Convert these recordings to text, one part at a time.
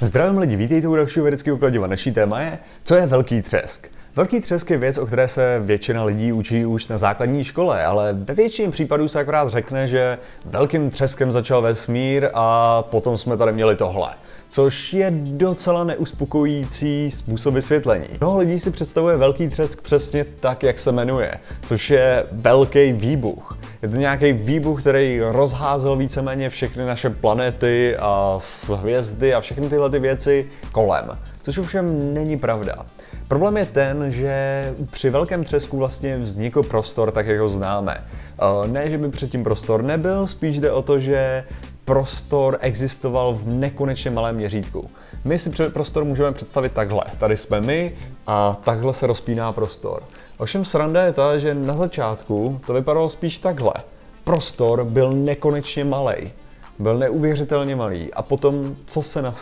Zdravím lidi, vítejte u dalšího vědeckého kladiva. Naší téma je, co je velký třesk. Velký třesk je věc, o které se většina lidí učí už na základní škole, ale ve většině případů se akorát řekne, že velkým třeskem začal vesmír a potom jsme tady měli tohle. Což je docela neuspokojící způsob vysvětlení. Mnoho lidí si představuje velký třesk přesně tak, jak se jmenuje, což je velký výbuch. Je to nějaký výbuch, který rozházel víceméně všechny naše planety a hvězdy a všechny tyhle ty věci kolem. Což ovšem není pravda. Problém je ten, že při velkém třesku vlastně vznikl prostor tak, jak ho známe. Ne, že by předtím prostor nebyl, spíš jde o to, že prostor existoval v nekonečně malém měřítku. My si prostor můžeme představit takhle. Tady jsme my a takhle se rozpíná prostor. Ovšem sranda je ta, že na začátku to vypadalo spíš takhle. Prostor byl nekonečně malej. Byl neuvěřitelně malý. A potom,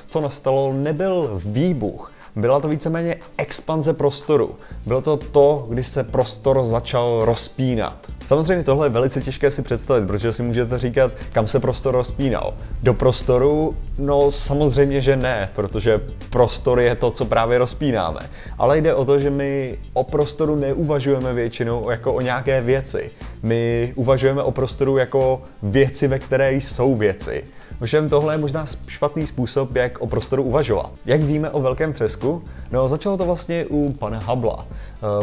co nastalo, nebyl výbuch. Byla to víceméně expanze prostoru. Bylo to, když se prostor začal rozpínat. Samozřejmě tohle je velice těžké si představit, protože si můžete říkat, kam se prostor rozpínal. Do prostoru? No samozřejmě, že ne, protože prostor je to, co právě rozpínáme. Ale jde o to, že my o prostoru neuvažujeme většinou jako o nějaké věci. My uvažujeme o prostoru jako věci, ve které jsou věci. Ovšem tohle je možná špatný způsob, jak o prostoru uvažovat. Jak víme o velkém třesku? No, začalo to vlastně u pana Hubbla.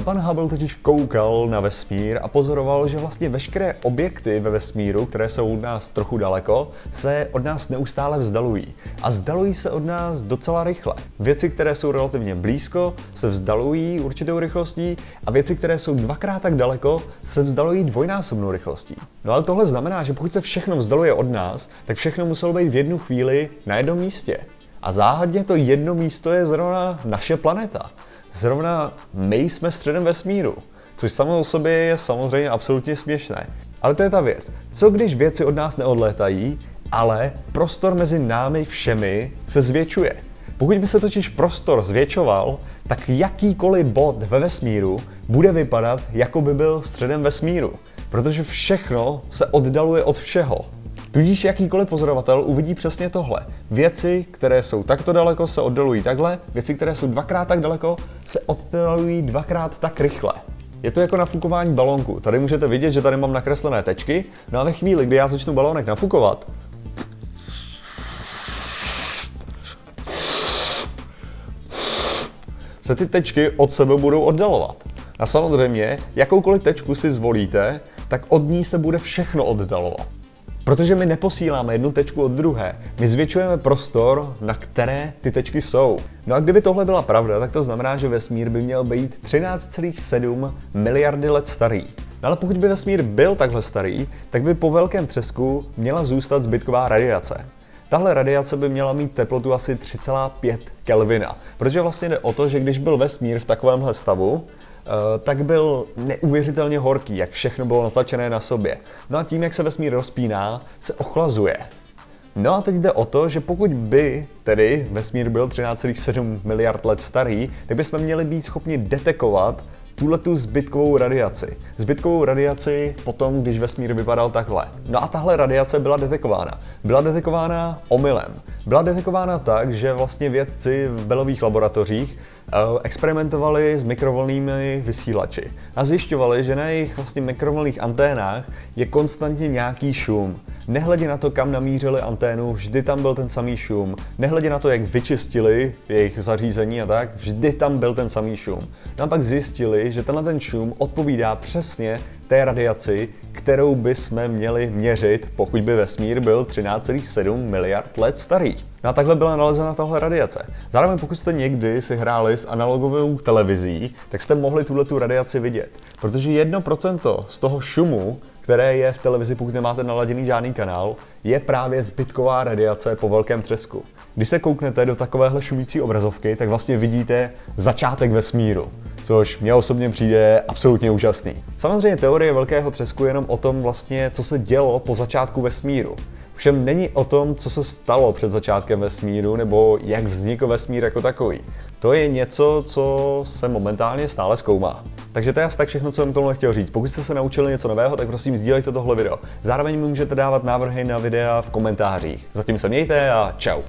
Pan Hubble totiž koukal na vesmír a pozoroval, že vlastně veškeré objekty ve vesmíru, které jsou od nás trochu daleko, se od nás neustále vzdalují. A vzdalují se od nás docela rychle. Věci, které jsou relativně blízko, se vzdalují určitou rychlostí a věci, které jsou dvakrát tak daleko, se vzdalují dvojnásobnou rychlostí. No ale tohle znamená, že pokud se všechno vzdaluje od nás, tak všechno muselo být v jednu chvíli na jednom místě. A záhadně to jedno místo je zrovna naše planeta. Zrovna my jsme středem vesmíru, což samo o sobě je samozřejmě absolutně směšné. Ale to je ta věc. Co když věci od nás neodlétají, ale prostor mezi námi všemi se zvětšuje? Pokud by se totiž prostor zvětšoval, tak jakýkoliv bod ve vesmíru bude vypadat, jako by byl středem vesmíru. Protože všechno se oddaluje od všeho. Tudíž jakýkoliv pozorovatel uvidí přesně tohle. Věci, které jsou takto daleko, se oddalují takhle, věci, které jsou dvakrát tak daleko, se oddalují dvakrát tak rychle. Je to jako nafukování balónku. Tady můžete vidět, že tady mám nakreslené tečky, no a ve chvíli, kdy já začnu balónek nafukovat, se ty tečky od sebe budou oddalovat. A samozřejmě, jakoukoliv tečku si zvolíte, tak od ní se bude všechno oddalovat. Protože my neposíláme jednu tečku od druhé, my zvětšujeme prostor, na které ty tečky jsou. No a kdyby tohle byla pravda, tak to znamená, že vesmír by měl být 13,7 miliardy let starý. No ale pokud by vesmír byl takhle starý, tak by po velkém třesku měla zůstat zbytková radiace. Tahle radiace by měla mít teplotu asi 3,5 Kelvina, protože vlastně jde o to, že když byl vesmír v takovémhle stavu, tak byl neuvěřitelně horký, jak všechno bylo natlačené na sobě. No a tím, jak se vesmír rozpíná, se ochlazuje. No a teď jde o to, že pokud by tedy vesmír byl 13,7 miliard let starý, tak bychom měli být schopni detekovat tuhletu zbytkovou radiaci. Zbytkovou radiaci potom, když vesmír vypadal takhle. No a tahle radiace byla detekována. Byla detekována omylem. Byla detekována tak, že vlastně vědci v Bellových laboratořích experimentovali s mikrovlnnými vysílači a zjišťovali, že na jejich vlastně mikrovlnných anténách je konstantně nějaký šum. Nehledě na to, kam namířili anténu, vždy tam byl ten samý šum. Nehledě na to, jak vyčistili jejich zařízení a tak, vždy tam byl ten samý šum. No a pak zjistili, že tenhle ten šum odpovídá přesně té radiaci, kterou bychom měli měřit, pokud by vesmír byl 13,7 miliard let starý. No a takhle byla nalezena tahle radiace. Zároveň pokud jste někdy si hráli s analogovou televizí, tak jste mohli tuhletu radiaci vidět. Protože 1% z toho šumu, které je v televizi, pokud nemáte naladěný žádný kanál, je právě zbytková radiace po velkém třesku. Když se kouknete do takovéhle šumící obrazovky, tak vlastně vidíte začátek vesmíru, což mně osobně přijde absolutně úžasný. Samozřejmě teorie velkého třesku je jenom o tom vlastně, co se dělo po začátku vesmíru. Všem není o tom, co se stalo před začátkem vesmíru, nebo jak vznikl vesmír jako takový. To je něco, co se momentálně stále zkoumá. Takže to je asi tak všechno, co jsem tohle chtěl říct. Pokud jste se naučili něco nového, tak prosím sdílejte tohle video. Zároveň mi můžete dávat návrhy na videa v komentářích. Zatím se mějte a čau.